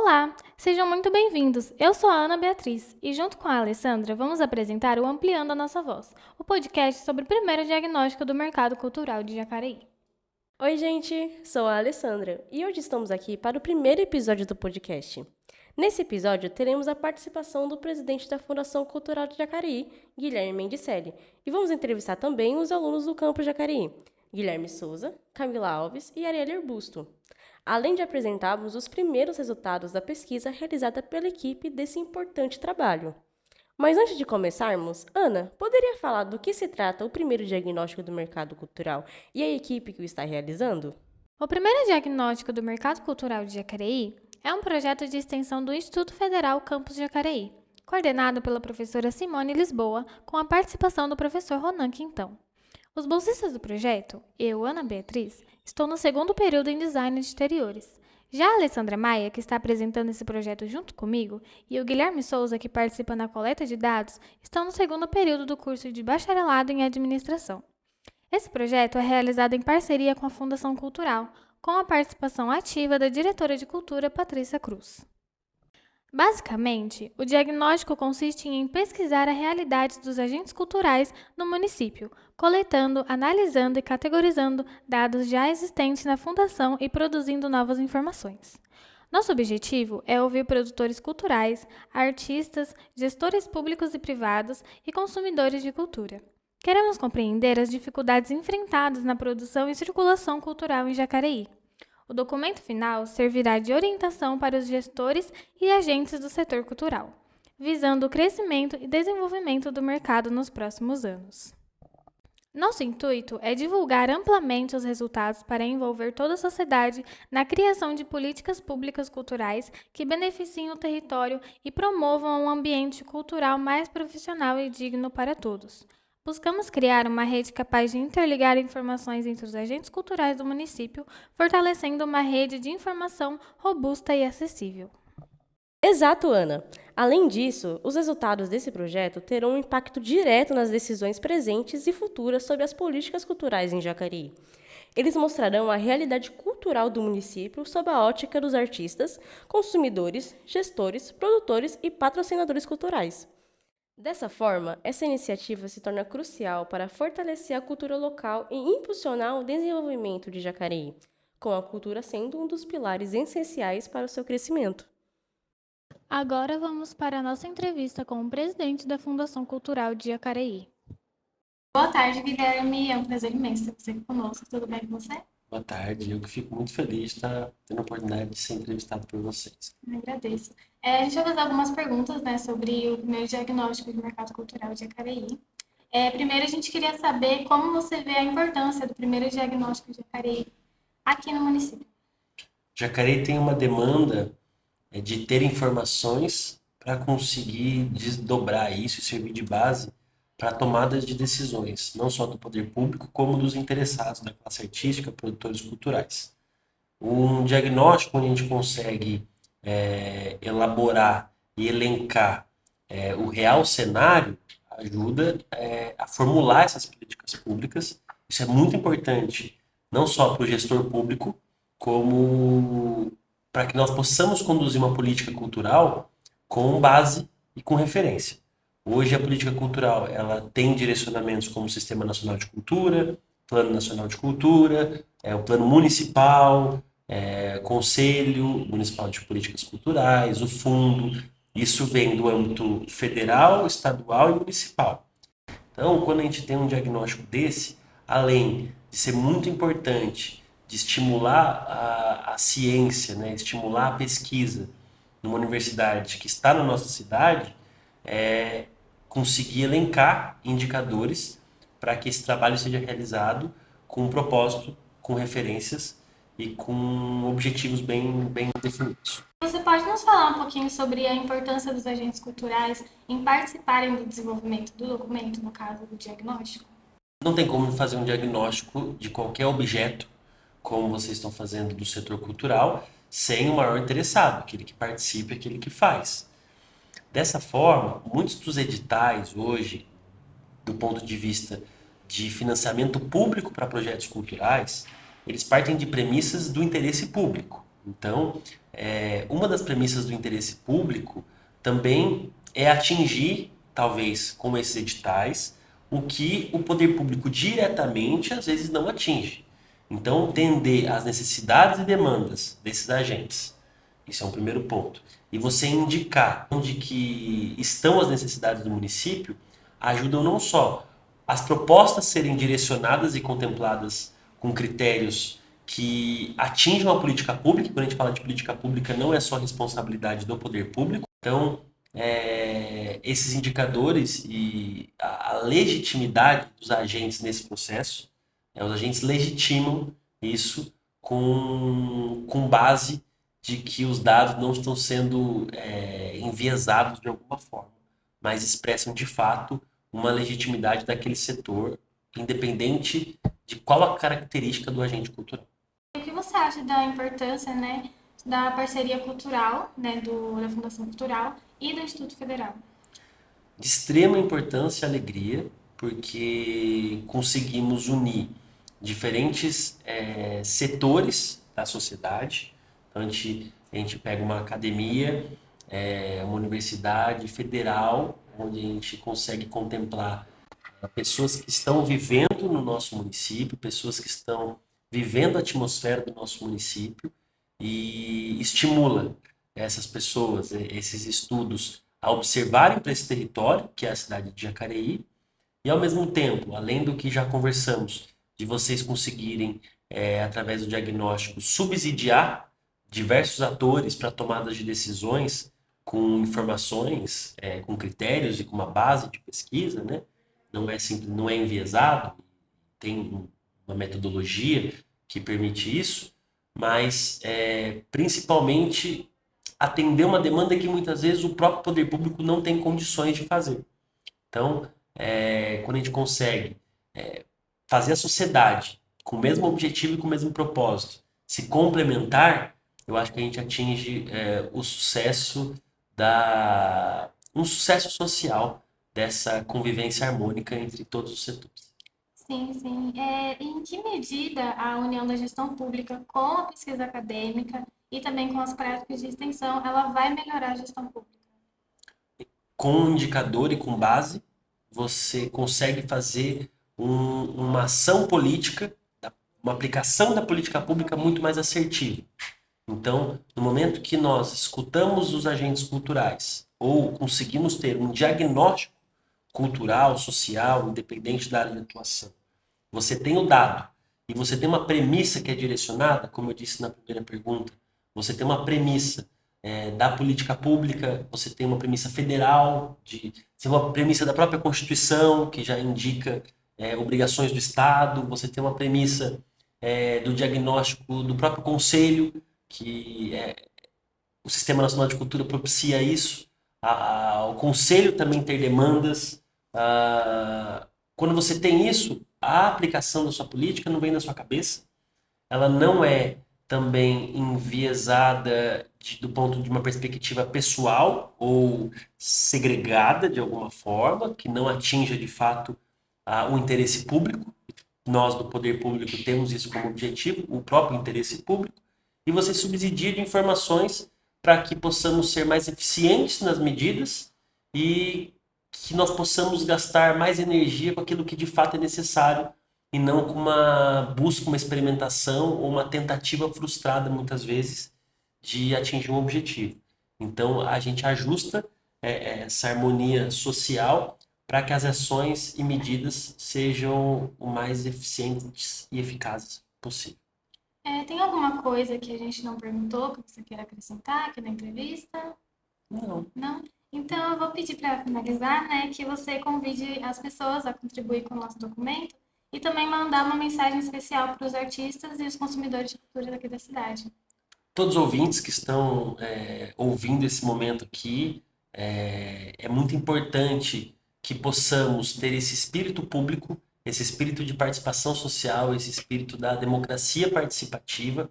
Olá, sejam muito bem-vindos. Eu sou a Ana Beatriz e, junto com a Alessandra, vamos apresentar o Ampliando a Nossa Voz, o podcast sobre o primeiro diagnóstico do mercado cultural de Jacareí. Oi, gente, sou a Alessandra e hoje estamos aqui para o primeiro episódio do podcast. Nesse episódio, teremos a participação do presidente da Fundação Cultural de Jacareí, Guilherme Mendicelli, e vamos entrevistar também os alunos do Campo Jacareí, Guilherme Souza, Camila Alves e Arielle Arbusto, além de apresentarmos os primeiros resultados da pesquisa realizada pela equipe desse importante trabalho. Mas antes de começarmos, Ana, poderia falar do que se trata o primeiro diagnóstico do mercado cultural e a equipe que o está realizando? O primeiro diagnóstico do mercado cultural de Jacareí é um projeto de extensão do Instituto Federal Campus Jacareí, coordenado pela professora Simone Lisboa, com a participação do professor Ronan Quintão. Os bolsistas do projeto, eu, Ana Beatriz, estou no segundo período em Design de Exteriores. Já a Alessandra Maia, que está apresentando esse projeto junto comigo, e o Guilherme Souza, que participa na coleta de dados, estão no segundo período do curso de Bacharelado em Administração. Esse projeto é realizado em parceria com a Fundação Cultural, com a participação ativa da diretora de Cultura, Patrícia Cruz. Basicamente, o diagnóstico consiste em pesquisar a realidade dos agentes culturais no município, coletando, analisando e categorizando dados já existentes na fundação e produzindo novas informações. Nosso objetivo é ouvir produtores culturais, artistas, gestores públicos e privados e consumidores de cultura. Queremos compreender as dificuldades enfrentadas na produção e circulação cultural em Jacareí. O documento final servirá de orientação para os gestores e agentes do setor cultural, visando o crescimento e desenvolvimento do mercado nos próximos anos. Nosso intuito é divulgar amplamente os resultados para envolver toda a sociedade na criação de políticas públicas culturais que beneficiem o território e promovam um ambiente cultural mais profissional e digno para todos. Buscamos criar uma rede capaz de interligar informações entre os agentes culturais do município, fortalecendo uma rede de informação robusta e acessível. Exato, Ana. Além disso, os resultados desse projeto terão um impacto direto nas decisões presentes e futuras sobre as políticas culturais em Jacareí. Eles mostrarão a realidade cultural do município sob a ótica dos artistas, consumidores, gestores, produtores e patrocinadores culturais. Dessa forma, essa iniciativa se torna crucial para fortalecer a cultura local e impulsionar o desenvolvimento de Jacareí, com a cultura sendo um dos pilares essenciais para o seu crescimento. Agora vamos para a nossa entrevista com o presidente da Fundação Cultural de Jacareí. Boa tarde, Guilherme. É um prazer imenso ter você aqui conosco. Tudo bem com você? Boa tarde, eu que fico muito feliz de estar tendo a oportunidade de ser entrevistado por vocês. Eu agradeço. A gente vai fazer algumas perguntas, sobre o primeiro diagnóstico de mercado cultural de Jacareí. Primeiro, a gente queria saber como você vê a importância do primeiro diagnóstico de Jacareí aqui no município. Jacareí tem uma demanda de ter informações para conseguir desdobrar isso e servir de base para tomadas de decisões, não só do poder público, como dos interessados da classe artística, produtores culturais. Um diagnóstico onde a gente consegue elaborar e elencar o real cenário ajuda a formular essas políticas públicas. Isso é muito importante, não só para o gestor público, como para que nós possamos conduzir uma política cultural com base e com referência. Hoje a política cultural ela tem direcionamentos como o Sistema Nacional de Cultura, Plano Nacional de Cultura, o Plano Municipal, Conselho Municipal de Políticas Culturais, o Fundo. Isso vem do âmbito federal, estadual e municipal. Então, quando a gente tem um diagnóstico desse, além de ser muito importante de estimular a ciência, estimular a pesquisa numa universidade que está na nossa cidade, conseguir elencar indicadores para que esse trabalho seja realizado com um propósito, com referências e com objetivos bem definidos. Você pode nos falar um pouquinho sobre a importância dos agentes culturais em participarem do desenvolvimento do documento, no caso do diagnóstico? Não tem como fazer um diagnóstico de qualquer objeto, como vocês estão fazendo do setor cultural, sem o maior interessado, aquele que participa, aquele que faz. Dessa forma, muitos dos editais hoje, do ponto de vista de financiamento público para projetos culturais, eles partem de premissas do interesse público. Então, uma das premissas do interesse público também é atingir, talvez com esses editais, o que o poder público diretamente às vezes não atinge. Então, entender as necessidades e demandas desses agentes. Isso é um primeiro ponto. E você indicar onde que estão as necessidades do município ajudam não só as propostas serem direcionadas e contempladas com critérios que atinjam a política pública. Quando a gente fala de política pública, não é só responsabilidade do poder público. Então, esses indicadores e a legitimidade dos agentes nesse processo, os agentes legitimam isso com base de que os dados não estão sendo enviesados de alguma forma, mas expressam de fato uma legitimidade daquele setor, independente de qual a característica do agente cultural. O que você acha da importância, né, da parceria cultural, né, da Fundação Cultural e do Instituto Federal? De extrema importância e alegria, porque conseguimos unir diferentes setores da sociedade. Então, a gente pega uma academia, uma universidade federal, onde a gente consegue contemplar pessoas que estão vivendo no nosso município, pessoas que estão vivendo a atmosfera do nosso município e estimula essas pessoas, esses estudos, a observarem para esse território, que é a cidade de Jacareí, e ao mesmo tempo, além do que já conversamos, de vocês conseguirem, através do diagnóstico, subsidiar diversos atores para tomadas de decisões com informações, com critérios e com uma base de pesquisa, né? Não é simples, não é enviesado, tem uma metodologia que permite isso, mas principalmente atender uma demanda que muitas vezes o próprio poder público não tem condições de fazer. Então, quando a gente consegue fazer a sociedade com o mesmo objetivo e com o mesmo propósito se complementar, eu acho que a gente atinge o sucesso um sucesso social dessa convivência harmônica entre todos os setores. Sim, sim. Em que medida a união da gestão pública com a pesquisa acadêmica e também com as práticas de extensão, ela vai melhorar a gestão pública? Com um indicador e com base, você consegue fazer uma ação política, uma aplicação da política pública muito mais assertiva. Então, no momento que nós escutamos os agentes culturais ou conseguimos ter um diagnóstico cultural, social, independente da área de atuação, você tem o dado e você tem uma premissa que é direcionada, como eu disse na primeira pergunta, você tem uma premissa da política pública, você tem uma premissa federal, você tem uma premissa da própria Constituição, que já indica obrigações do Estado, você tem uma premissa do diagnóstico do próprio Conselho, que o Sistema Nacional de Cultura propicia isso, o Conselho também tem demandas. Quando você tem isso, a aplicação da sua política não vem da sua cabeça, ela não é também enviesada do ponto de uma perspectiva pessoal ou segregada de alguma forma, que não atinja de fato o interesse público. Nós do poder público temos isso como objetivo, o próprio interesse público, e você subsidia de informações para que possamos ser mais eficientes nas medidas e que nós possamos gastar mais energia com aquilo que de fato é necessário e não com uma busca, uma experimentação ou uma tentativa frustrada, muitas vezes, de atingir um objetivo. Então, a gente ajusta essa harmonia social para que as ações e medidas sejam o mais eficientes e eficazes possível. Tem alguma coisa que a gente não perguntou que você queira acrescentar aqui na entrevista? Não. Não? Então, eu vou pedir para finalizar, né, que você convide as pessoas a contribuir com o nosso documento e também mandar uma mensagem especial para os artistas e os consumidores de cultura daqui da cidade. Todos os ouvintes que estão ouvindo esse momento aqui, é muito importante que possamos ter esse espírito público, esse espírito de participação social, esse espírito da democracia participativa,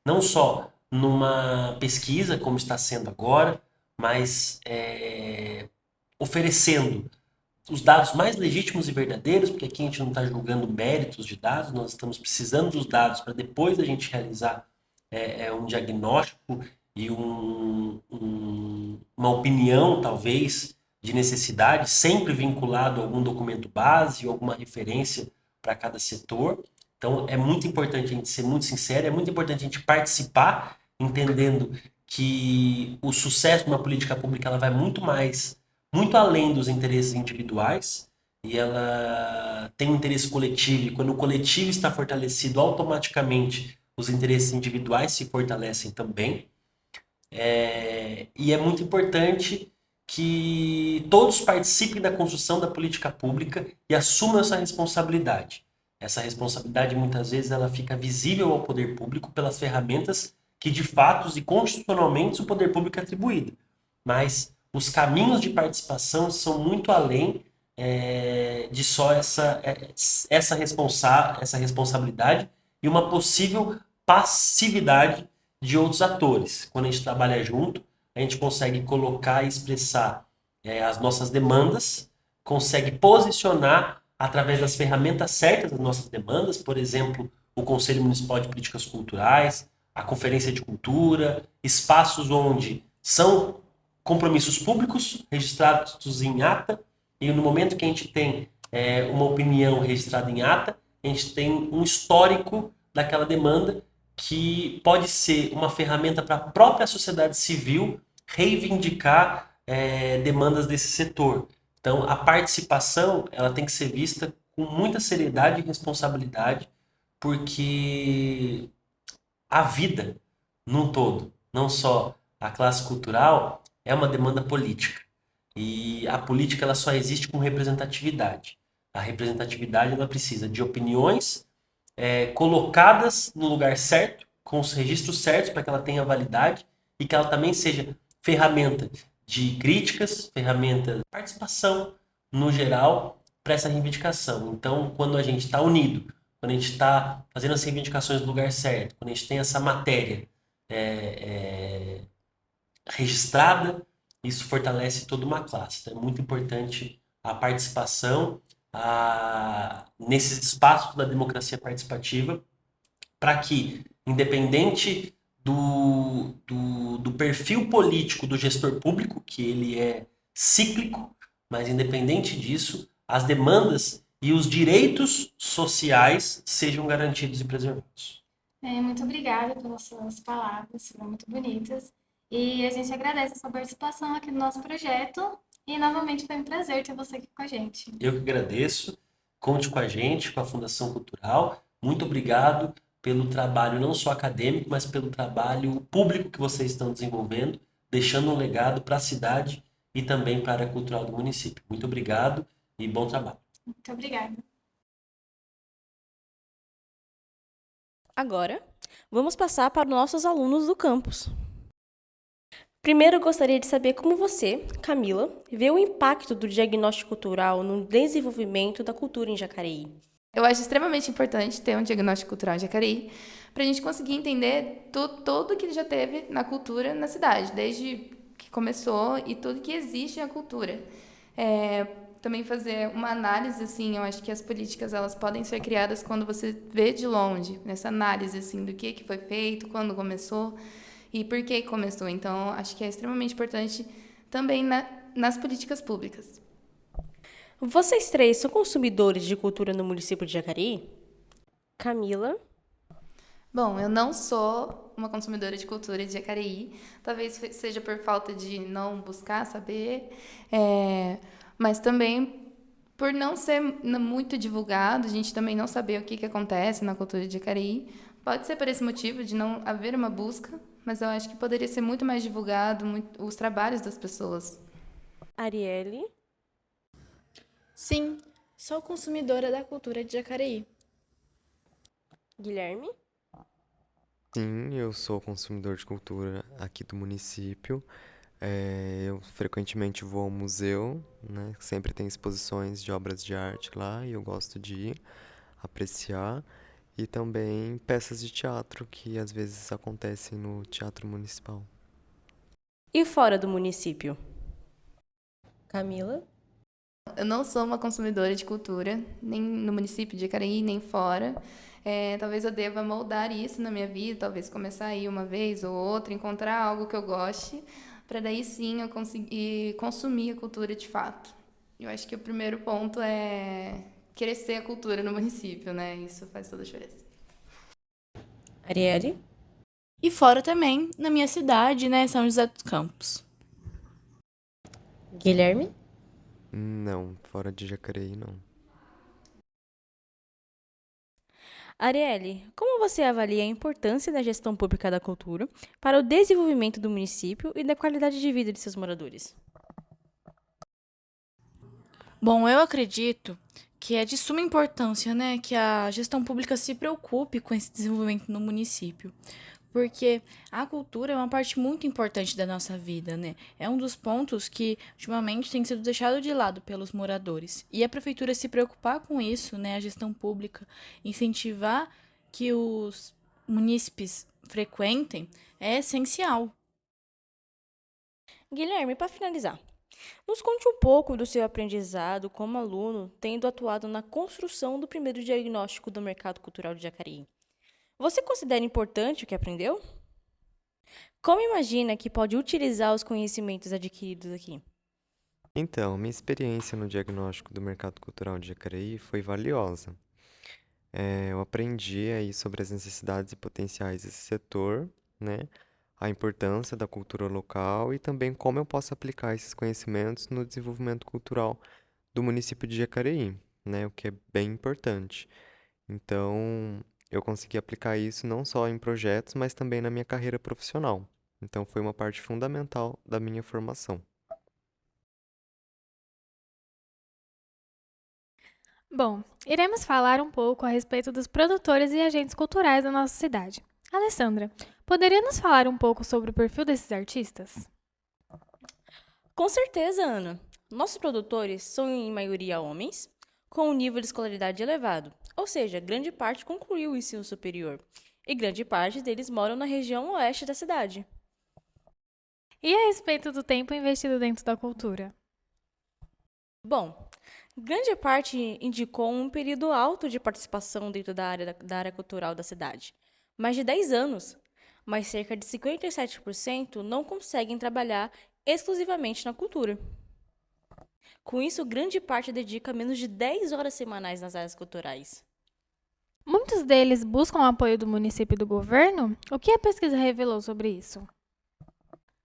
não só numa pesquisa, como está sendo agora, mas oferecendo os dados mais legítimos e verdadeiros, porque aqui a gente não está julgando méritos de dados, nós estamos precisando dos dados para depois da gente realizar um diagnóstico e uma opinião, talvez, de necessidade, sempre vinculado a algum documento base ou alguma referência para cada setor. Então, é muito importante a gente ser muito sincero, é muito importante a gente participar, entendendo que o sucesso de uma política pública ela vai muito além dos interesses individuais, e ela tem um interesse coletivo, e quando o coletivo está fortalecido, automaticamente os interesses individuais se fortalecem também. E é muito importante que todos participem da construção da política pública e assumam essa responsabilidade. Essa responsabilidade, muitas vezes, ela fica visível ao poder público pelas ferramentas que, de fato e constitucionalmente, o poder público é atribuído. Mas os caminhos de participação são muito além de só essa responsabilidade e uma possível passividade de outros atores. Quando a gente trabalha junto, a gente consegue colocar e expressar as nossas demandas, consegue posicionar através das ferramentas certas as nossas demandas, por exemplo, o Conselho Municipal de Políticas Culturais, a Conferência de Cultura, espaços onde são compromissos públicos registrados em ata, e no momento que a gente tem uma opinião registrada em ata, a gente tem um histórico daquela demanda que pode ser uma ferramenta para a própria sociedade civil reivindicar demandas desse setor. Então, a participação ela tem que ser vista com muita seriedade e responsabilidade, porque a vida num todo, não só a classe cultural, é uma demanda política. E a política ela só existe com representatividade. A representatividade ela precisa de opiniões colocadas no lugar certo, com os registros certos para que ela tenha validade e que ela também seja ferramenta de críticas, ferramenta de participação no geral para essa reivindicação. Então, quando a gente está unido, quando a gente está fazendo as reivindicações no lugar certo, quando a gente tem essa matéria registrada, isso fortalece toda uma classe. Então, é muito importante a participação nesses espaços da democracia participativa, para que, independente do perfil político do gestor público, que ele é cíclico, mas independente disso, as demandas e os direitos sociais sejam garantidos e preservados. Muito obrigada pelas suas palavras, foram muito bonitas. E a gente agradece a sua participação aqui no nosso projeto. E novamente foi um prazer ter você aqui com a gente. Eu que agradeço. Conte com a gente, com a Fundação Cultural. Muito obrigado pelo trabalho não só acadêmico, mas pelo trabalho público que vocês estão desenvolvendo, deixando um legado para a cidade e também para a área cultural do município. Muito obrigado e bom trabalho. Muito obrigada. Agora, vamos passar para os nossos alunos do campus. Primeiro, eu gostaria de saber como você, Camila, vê o impacto do diagnóstico cultural no desenvolvimento da cultura em Jacareí. Eu acho extremamente importante ter um diagnóstico cultural em Jacareí para a gente conseguir entender tudo que já teve na cultura na cidade, desde que começou e tudo que existe na cultura. Também fazer uma análise, assim, eu acho que as políticas elas podem ser criadas quando você vê de longe, nessa análise assim, do que foi feito, quando começou e por que começou. Então, acho que é extremamente importante também nas políticas públicas. Vocês três são consumidores de cultura no município de Jacareí? Camila? Bom, eu não sou uma consumidora de cultura de Jacareí, talvez seja por falta de não buscar saber, mas também por não ser muito divulgado, a gente também não saber o que acontece na cultura de Jacareí. Pode ser por esse motivo de não haver uma busca, mas eu acho que poderia ser muito mais divulgado os trabalhos das pessoas. Arielle? Sim, sou consumidora da cultura de Jacareí. Guilherme? Sim, eu sou consumidor de cultura aqui do município. Eu frequentemente vou ao museu, né? Sempre tem exposições de obras de arte lá e eu gosto de ir apreciar. E também peças de teatro que às vezes acontecem no Teatro Municipal. E fora do município? Camila? Eu não sou uma consumidora de cultura, nem no município de Jacareí, nem fora. Talvez eu deva moldar isso na minha vida, talvez começar a ir uma vez ou outra, encontrar algo que eu goste, para daí sim eu conseguir consumir a cultura de fato. Eu acho que o primeiro ponto é crescer a cultura no município, né? Isso faz toda a diferença. Arielle? E fora também, na minha cidade, né, São José dos Campos. Guilherme? Não, fora de Jacareí, não. Arielle, como você avalia a importância da gestão pública da cultura para o desenvolvimento do município e da qualidade de vida de seus moradores? Bom, eu acredito que é de suma importância, né, que a gestão pública se preocupe com esse desenvolvimento no município, porque a cultura é uma parte muito importante da nossa vida, né? É um dos pontos que ultimamente tem sido deixado de lado pelos moradores. E a prefeitura se preocupar com isso, né, a gestão pública, incentivar que os munícipes frequentem é essencial. Guilherme, para finalizar, nos conte um pouco do seu aprendizado como aluno, tendo atuado na construção do primeiro diagnóstico do mercado cultural de Jacareí. Você considera importante o que aprendeu? Como imagina que pode utilizar os conhecimentos adquiridos aqui? Então, minha experiência no diagnóstico do mercado cultural de Jacareí foi valiosa. Eu aprendi aí sobre as necessidades e potenciais desse setor, né? A importância da cultura local e também como eu posso aplicar esses conhecimentos no desenvolvimento cultural do município de Jacareí, né? O que é bem importante. Então, eu consegui aplicar isso não só em projetos, mas também na minha carreira profissional. Então, foi uma parte fundamental da minha formação. Bom, iremos falar um pouco a respeito dos produtores e agentes culturais da nossa cidade. Alessandra, poderia nos falar um pouco sobre o perfil desses artistas? Com certeza, Ana. Nossos produtores são em maioria homens, com um nível de escolaridade elevado, ou seja, grande parte concluiu o ensino superior, e grande parte deles moram na região oeste da cidade. E a respeito do tempo investido dentro da cultura? Bom, grande parte indicou um período alto de participação dentro da área cultural da cidade, mais de 10 anos, mas cerca de 57% não conseguem trabalhar exclusivamente na cultura. Com isso, grande parte dedica menos de 10 horas semanais nas áreas culturais. Muitos deles buscam o apoio do município e do governo? O que a pesquisa revelou sobre isso?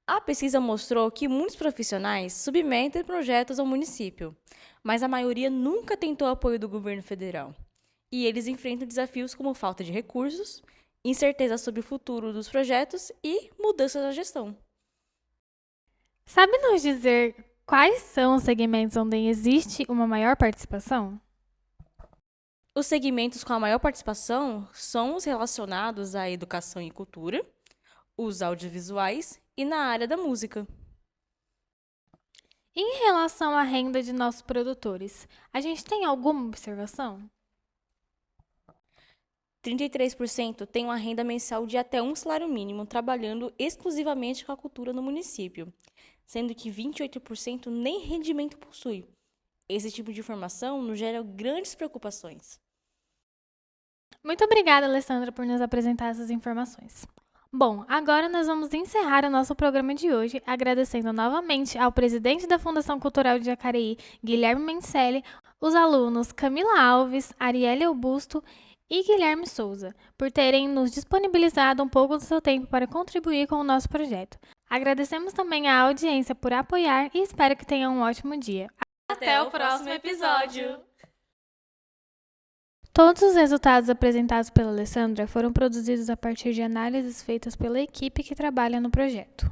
A pesquisa mostrou que muitos profissionais submetem projetos ao município, mas a maioria nunca tentou apoio do governo federal. E eles enfrentam desafios como falta de recursos, incerteza sobre o futuro dos projetos e mudanças na gestão. Sabe nos dizer quais são os segmentos onde existe uma maior participação? Os segmentos com a maior participação são os relacionados à educação e cultura, os audiovisuais e na área da música. Em relação à renda de nossos produtores, a gente tem alguma observação? 33% têm uma renda mensal de até um salário mínimo, trabalhando exclusivamente com a cultura no município, sendo que 28% nem rendimento possui. Esse tipo de informação nos gera grandes preocupações. Muito obrigada, Alessandra, por nos apresentar essas informações. Bom, agora nós vamos encerrar o nosso programa de hoje, agradecendo novamente ao presidente da Fundação Cultural de Jacareí, Guilherme Mencelli, os alunos Camila Alves, Arielle Augusto e Guilherme Souza, por terem nos disponibilizado um pouco do seu tempo para contribuir com o nosso projeto. Agradecemos também à audiência por apoiar e espero que tenham um ótimo dia. Até o próximo episódio! Todos os resultados apresentados pela Alessandra foram produzidos a partir de análises feitas pela equipe que trabalha no projeto.